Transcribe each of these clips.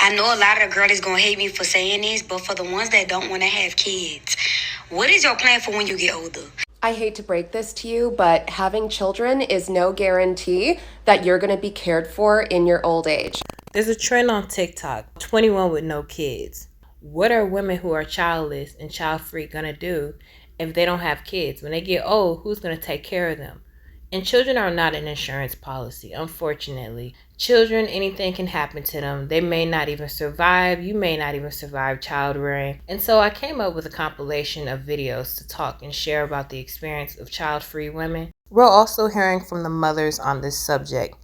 I know a lot of girls gonna hate me for saying this, but for the ones that don't want to have kids, what is your plan for when you get older? I hate to break this to you, but having children is no guarantee that you're going to be cared for in your old age. There's a trend on TikTok, 21 with no kids. What are women who are childless and child-free going to do if they don't have kids? When they get old, who's going to take care of them? And children are not an insurance policy, unfortunately. Children, anything can happen to them. They may not even survive. You may not even survive child rearing. And so I came up with a compilation of videos to talk and share about the experience of child-free women. We're also hearing from the mothers on this subject.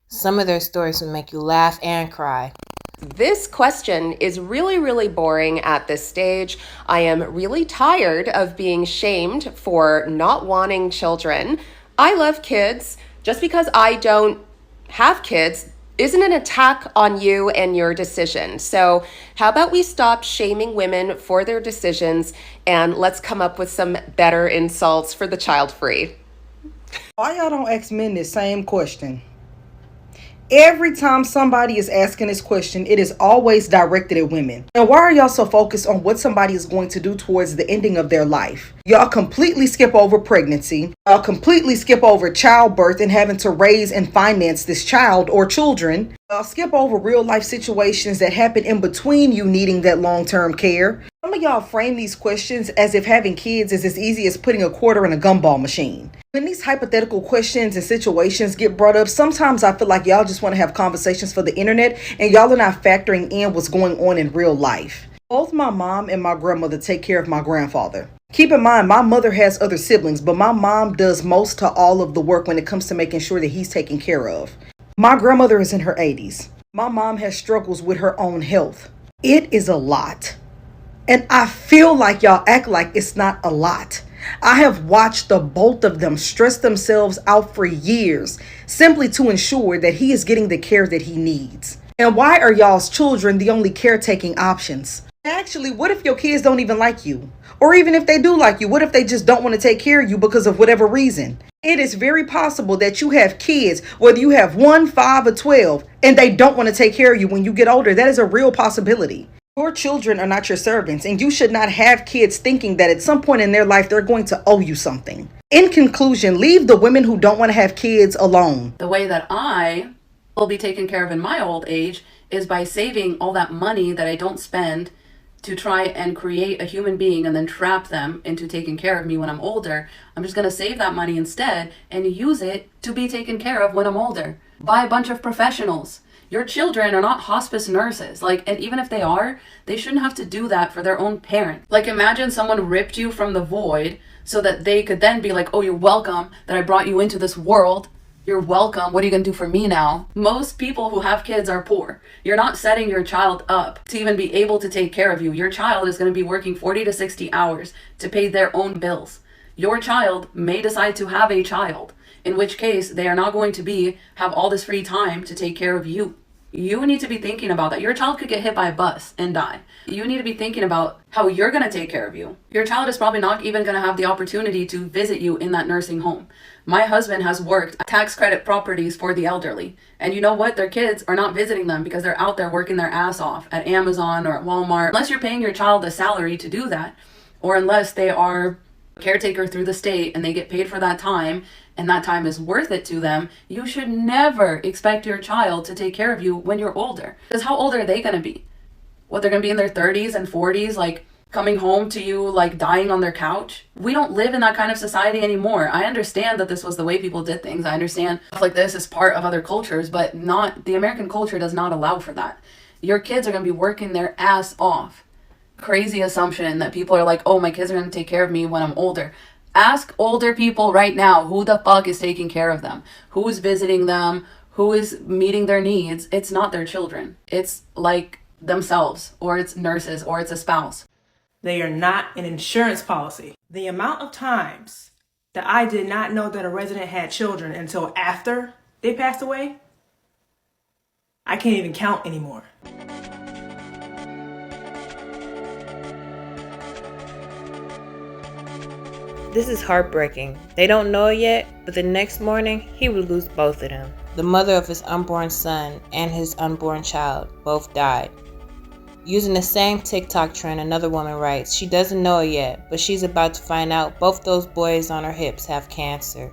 Some of their stories will make you laugh and cry. This question is really, really boring at this stage. I am really tired of being shamed for not wanting children. I love kids. Just because I don't have kids isn't an attack on you and your decision. So how about we stop shaming women for their decisions and let's come up with some better insults for the child-free. Why y'all don't ask men this same question? Every time somebody is asking this question, it is always directed at women. And why are y'all so focused on what somebody is going to do towards the ending of their life? Y'all completely skip over pregnancy. Y'all completely skip over childbirth and having to raise and finance this child or children. Y'all skip over real life situations that happen in between you needing that long-term care. Some of y'all frame these questions as if having kids is as easy as putting a quarter in a gumball machine. When these hypothetical questions and situations get brought up, sometimes I feel like y'all just want to have conversations for the internet and y'all are not factoring in what's going on in real life. Both my mom and my grandmother take care of my grandfather. Keep in mind, my mother has other siblings, but my mom does most to all of the work when it comes to making sure that he's taken care of. My grandmother is in her 80s. My mom has struggles with her own health. It is a lot. And I feel like y'all act like it's not a lot. I have watched the both of them stress themselves out for years simply to ensure that he is getting the care that he needs. And why are y'all's children the only caretaking options? Actually, what if your kids don't even like you? Or even if they do like you, what if they just don't want to take care of you because of whatever reason? It is very possible that you have kids, whether you have 1, 5, or 12, and they don't want to take care of you when you get older. That is a real possibility. Your children are not your servants, and you should not have kids thinking that at some point in their life they're going to owe you something. In conclusion, leave the women who don't want to have kids alone. The way that I will be taken care of in my old age is by saving all that money that I don't spend to try and create a human being and then trap them into taking care of me when I'm older. I'm just going to save that money instead and use it to be taken care of when I'm older by a bunch of professionals. Your children are not hospice nurses. And even if they are, they shouldn't have to do that for their own parent. Imagine someone ripped you from the void so that they could then be like, oh, you're welcome that I brought you into this world. You're welcome. What are you going to do for me now? Most people who have kids are poor. You're not setting your child up to even be able to take care of you. Your child is going to be working 40 to 60 hours to pay their own bills. Your child may decide to have a child, in which case they are not going to have all this free time to take care of you. You need to be thinking about that. Your child could get hit by a bus and die. You need to be thinking about how you're going to take care of you. Your child is probably not even going to have the opportunity to visit you in that nursing home. My husband has worked tax credit properties for the elderly. And you know what? Their kids are not visiting them because they're out there working their ass off at Amazon or at Walmart. Unless you're paying your child a salary to do that, or unless they are caretaker through the state and they get paid for that time and that time is worth it to them, you should never expect your child to take care of you when you're older. Because how old are they going to be? What, they're going to be in their 30s and 40s, coming home to you, dying on their couch? We don't live in that kind of society anymore. I understand that this was the way people did things. I understand stuff like this is part of other cultures, but not the American culture does not allow for that. Your kids are going to be working their ass off. Crazy assumption that people are like, oh, my kids are going to take care of me when I'm older. Ask older people right now who the fuck is taking care of them, who's visiting them, who is meeting their needs. It's not their children. It's themselves, or it's nurses, or it's a spouse. They are not an insurance policy. The amount of times that I did not know that a resident had children until after they passed away, I can't even count anymore. This is heartbreaking. They don't know it yet, but the next morning, he would lose both of them. the mother of his unborn son and his unborn child, both died. Using the same TikTok trend, another woman writes, she doesn't know it yet, but she's about to find out both those boys on her hips have cancer.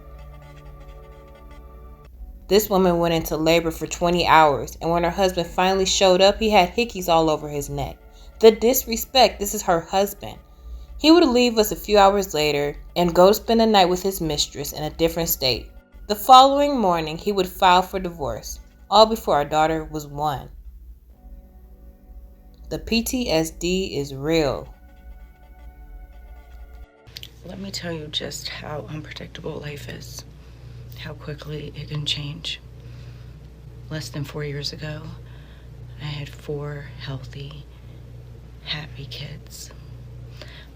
This woman went into labor for 20 hours, and when her husband finally showed up, he had hickeys all over his neck. The disrespect, this is her husband. He would leave us a few hours later and go to spend the night with his mistress in a different state. The following morning, he would file for divorce, all before our daughter was 1. The PTSD is real. Let me tell you just how unpredictable life is, how quickly it can change. Less than 4 years ago, I had 4 healthy, happy kids.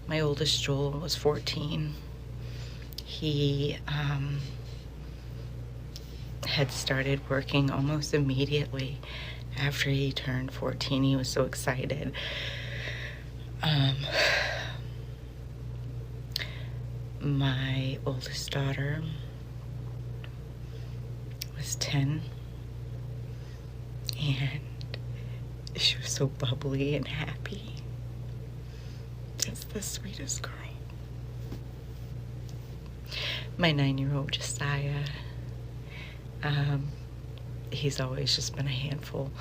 My oldest, Joel, was 14. He had started working almost immediately after he turned 14. He was so excited. My oldest daughter was 10, and she was so bubbly and happy. Just the sweetest girl. My 9-year-old Josiah, he's always just been a handful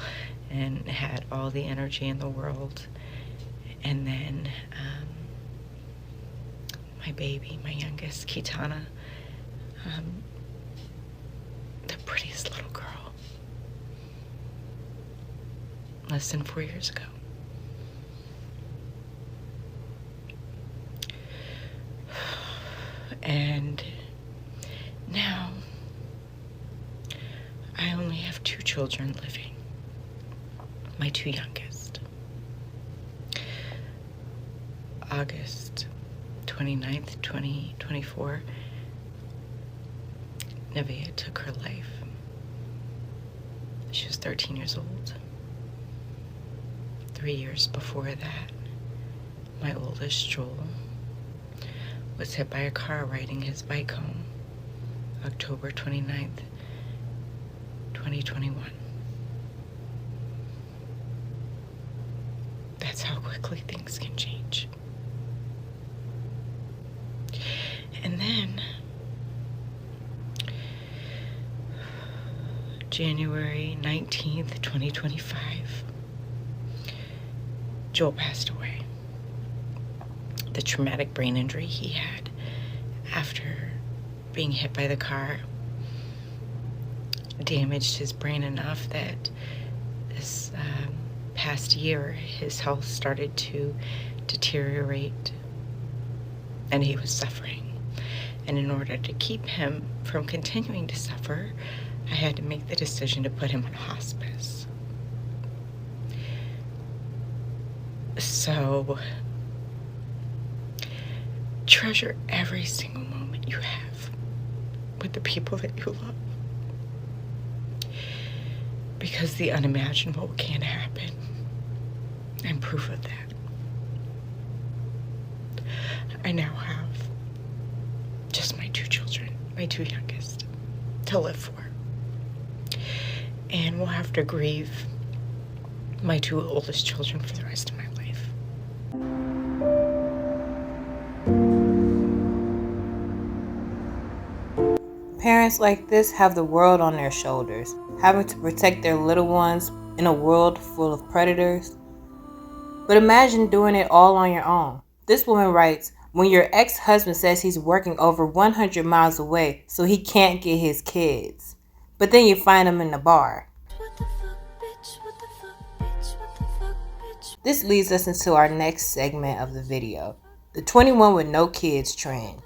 and had all the energy in the world. And then my baby, my youngest, Kitana, the prettiest little girl, less than 4 years ago. And now I only have 2 children living, my 2 youngest. August 29th, 2024, Nevaeh took her life. She was 13 years old. 3 years before that, my oldest, Joel, was hit by a car riding his bike home, October 29th, 2021. That's how quickly things can change. And then, January 19th, 2025, Joel passed away. The traumatic brain injury he had after being hit by the car damaged his brain enough that this past year his health started to deteriorate and he was suffering. And in order to keep him from continuing to suffer, I had to make the decision to put him on hospice. So treasure every single moment you have with the people that you love, because the unimaginable can happen. I'm proof of that. I now have just my 2 children, my 2 youngest, to live for. And we'll have to grieve my 2 oldest children for the rest of my life. Parents like this have the world on their shoulders, having to protect their little ones in a world full of predators. But imagine doing it all on your own. This woman writes, when your ex-husband says he's working over 100 miles away so he can't get his kids, but then you find him in the bar. This leads us into our next segment of the video, the 21 with no kids trend.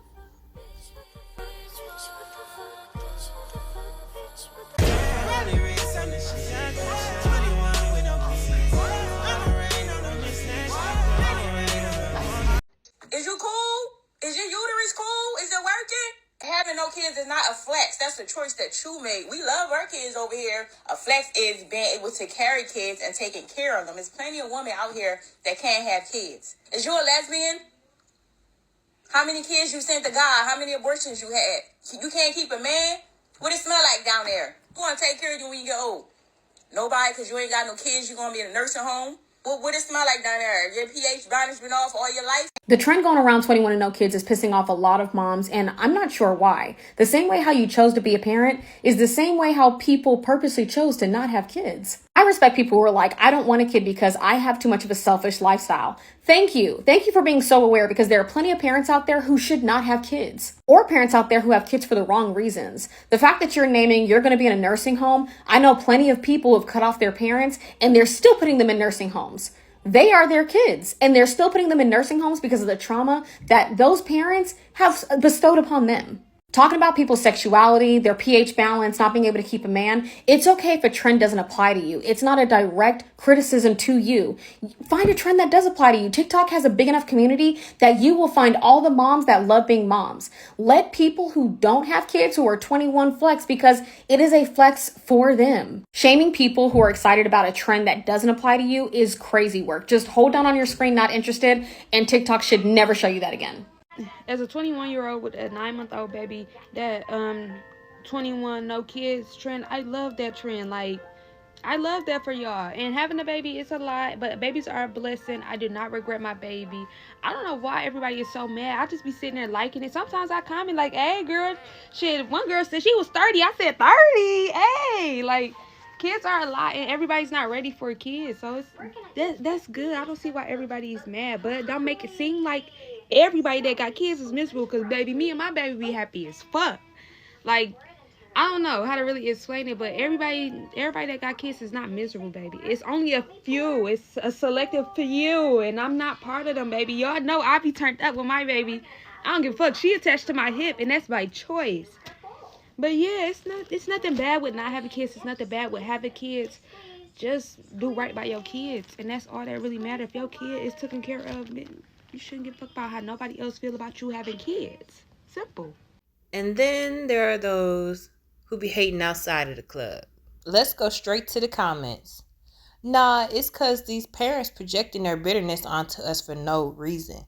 Is you cool? Is your uterus cool? Is it working? Having no kids is not a flex. That's a choice that you made. We love our kids over here. A flex is being able to carry kids and taking care of them. There's plenty of women out here that can't have kids. Is you a lesbian? How many kids you sent to God? How many abortions you had? You can't keep a man? What it smell like down there? Who gonna take care of you when you get old? Nobody, because you ain't got no kids. You gonna be in a nursing home. What it smell like down there? Your pH balance been off all your life? The trend going around 21 and no kids is pissing off a lot of moms, and I'm not sure why. The same way how you chose to be a parent is the same way how people purposely chose to not have kids. I respect people who are like, I don't want a kid because I have too much of a selfish lifestyle. Thank you. Thank you for being so aware, because there are plenty of parents out there who should not have kids, or parents out there who have kids for the wrong reasons. The fact that you're naming you're going to be in a nursing home, I know plenty of people who have cut off their parents and they're still putting them in nursing homes. They are their kids, and they're still putting them in nursing homes because of the trauma that those parents have bestowed upon them. Talking about people's sexuality, their pH balance, not being able to keep a man, it's okay if a trend doesn't apply to you. It's not a direct criticism to you. Find a trend that does apply to you. TikTok has a big enough community that you will find all the moms that love being moms. Let people who don't have kids, who are 21, flex, because it is a flex for them. Shaming people who are excited about a trend that doesn't apply to you is crazy work. Just hold down on your screen, not interested, and TikTok should never show you that again. As a 21-year-old with a 9-month-old baby, that 21 no kids trend, I love that trend. Like, I love that for y'all. And having a baby is a lot, but babies are a blessing. I do not regret my baby. I don't know why everybody is so mad. I just be sitting there liking it. Sometimes I comment like, hey girl, shit, one girl said she was 30. I said 30. Hey, like, kids are a lot, and everybody's not ready for kids. So that's good. I don't see why everybody is mad, but don't make it seem like everybody that got kids is miserable, because baby, me and my baby be happy as fuck. Like, I don't know how to really explain it, but everybody that got kids is not miserable, baby. It's only a few. It's a selective few, and I'm not part of them, baby. Y'all know I be turned up with my baby. I don't give a fuck. She attached to my hip, and that's by choice. But yeah, it's nothing bad with not having kids. It's nothing bad with having kids. Just do right by your kids, and that's all that really matters. If your kid is taken care of, then you shouldn't give a fuck about how nobody else feel about you having kids. Simple. And then there are those who be hating outside of the club. Let's go straight to the comments. Nah, it's cause these parents projecting their bitterness onto us for no reason.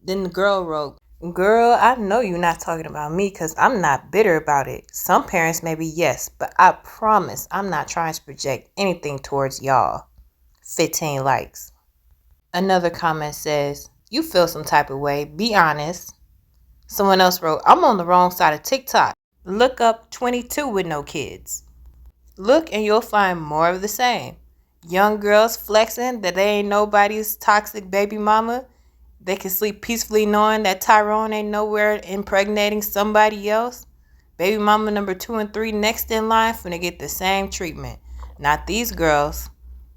Then the girl wrote, girl, I know you're not talking about me because I'm not bitter about it. Some parents maybe yes, but I promise I'm not trying to project anything towards y'all. 15 likes. Another comment says, you feel some type of way, be honest. Someone else wrote, I'm on the wrong side of TikTok. Look up 22 with no kids. Look and you'll find more of the same. Young girls flexing that they ain't nobody's toxic baby mama. They can sleep peacefully knowing that Tyrone ain't nowhere impregnating somebody else. Baby mama number 2 and 3 next in line finna get the same treatment. Not these girls.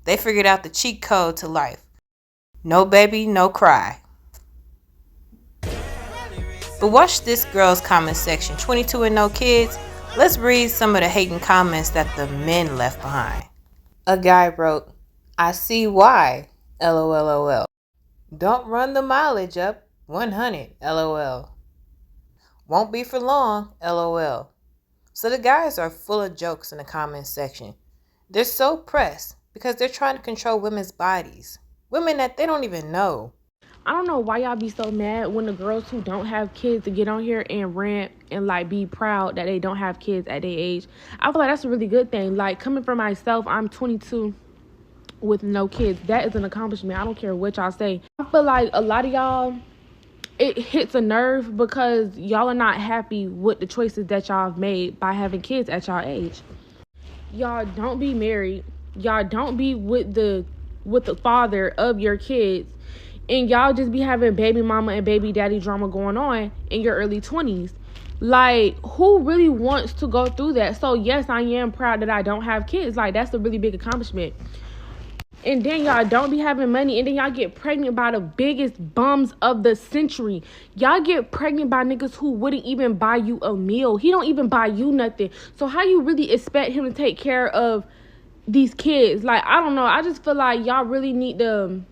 They figured out the cheat code to life. No baby, no cry. But watch this girl's comment section. 22 and no kids. Let's read some of the hating comments that the men left behind. A guy wrote, I see why. LOLOL. Don't run the mileage up. 100. LOL. Won't be for long. LOL. So the guys are full of jokes in the comment section. They're so pressed because they're trying to control women's bodies. Women that they don't even know. I don't know why y'all be so mad when the girls who don't have kids to get on here and rant and like be proud that they don't have kids at their age. I feel like that's a really good thing. Like, coming from myself, I'm 22 with no kids. That is an accomplishment. I don't care what y'all say. I feel like a lot of y'all, it hits a nerve because y'all are not happy with the choices that y'all have made by having kids at y'all age. Y'all don't be married. Y'all don't be with the father of your kids. And y'all just be having baby mama and baby daddy drama going on in your early 20s. Like, who really wants to go through that? So, yes, I am proud that I don't have kids. Like, that's a really big accomplishment. And then y'all don't be having money. And then y'all get pregnant by the biggest bums of the century. Y'all get pregnant by niggas who wouldn't even buy you a meal. He don't even buy you nothing. So how you really expect him to take care of these kids? Like, I don't know. I just feel like y'all really need to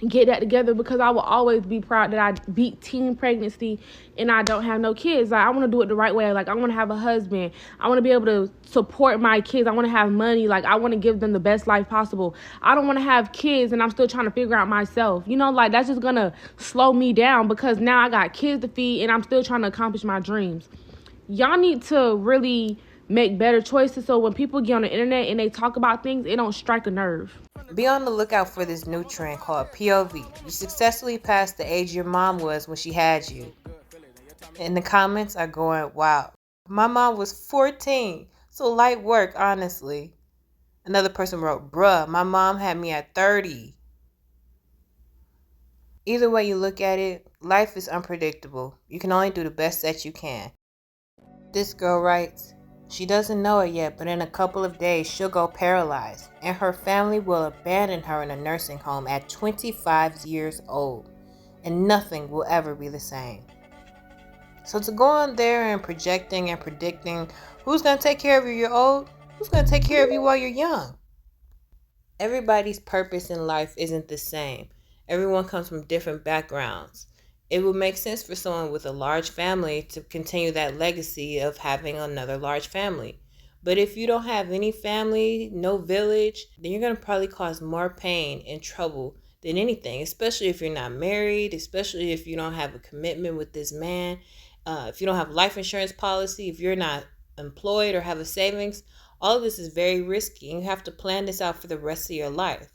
get that together, because I will always be proud that I beat teen pregnancy and I don't have no kids. Like, I want to do it the right way. Like, I want to have a husband. I want to be able to support my kids. I want to have money. Like, I want to give them the best life possible. I don't want to have kids and I'm still trying to figure out myself. You know, like, that's just going to slow me down, because now I got kids to feed and I'm still trying to accomplish my dreams. y'all need to really make better choices so when people get on the internet and they talk about things, it don't strike a nerve. Be on the lookout for this new trend called POV. You successfully passed the age your mom was when she had you. And the comments are going, wow, my mom was 14, so light work, honestly. Another person wrote, bruh, my mom had me at 30. Either way you look at it, life is unpredictable. You can only do the best that you can. This girl writes, she doesn't know it yet, but in a couple of days she'll go paralyzed, and her family will abandon her in a nursing home at 25 years old, and nothing will ever be the same. So to go on there and projecting and predicting who's going to take care of you when you're old, who's going to take care of you while you're young? Everybody's purpose in life isn't the same. Everyone comes from different backgrounds. It would make sense for someone with a large family to continue that legacy of having another large family. But if you don't have any family, no village, then you're going to probably cause more pain and trouble than anything, especially if you're not married, especially if you don't have a commitment with this man, if you don't have life insurance policy, if you're not employed or have a savings. All of this is very risky, and you have to plan this out for the rest of your life.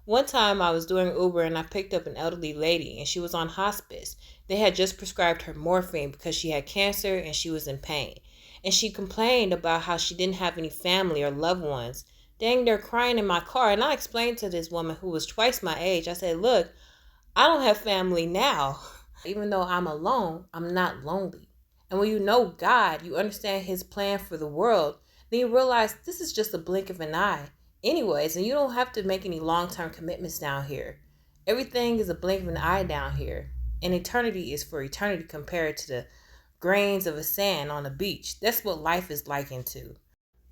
One time I was doing Uber and I picked up an elderly lady and she was on hospice. They had just prescribed her morphine because she had cancer and she was in pain. And she complained about how she didn't have any family or loved ones. Dang, they're crying in my car. And I explained to this woman who was twice my age, I said, look, I don't have family now. Even though I'm alone, I'm not lonely. And when you know God, you understand his plan for the world, then you realize this is just a blink of an eye. Anyways, and you don't have to make any long-term commitments down here. Everything is a blink of an eye down here. And eternity is for eternity compared to the grains of a sand on the beach. That's what life is likened to.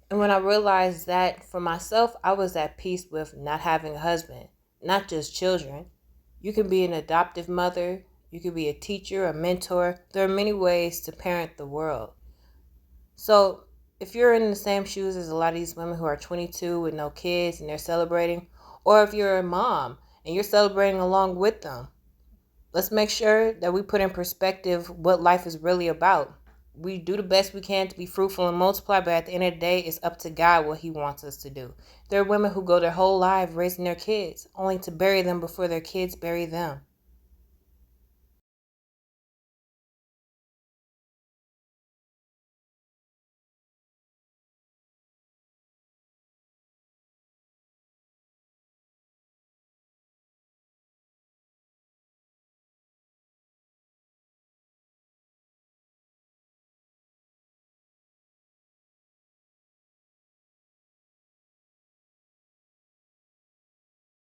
And when I realized that for myself, I was at peace with not having a husband, not just children. You can be an adoptive mother. You can be a teacher, a mentor. There are many ways to parent the world. So if you're in the same shoes as a lot of these women who are 22 with no kids and they're celebrating, or if you're a mom and you're celebrating along with them, let's make sure that we put in perspective what life is really about. We do the best we can to be fruitful and multiply, but at the end of the day, it's up to God what he wants us to do. There are women who go their whole life raising their kids, only to bury them before their kids bury them.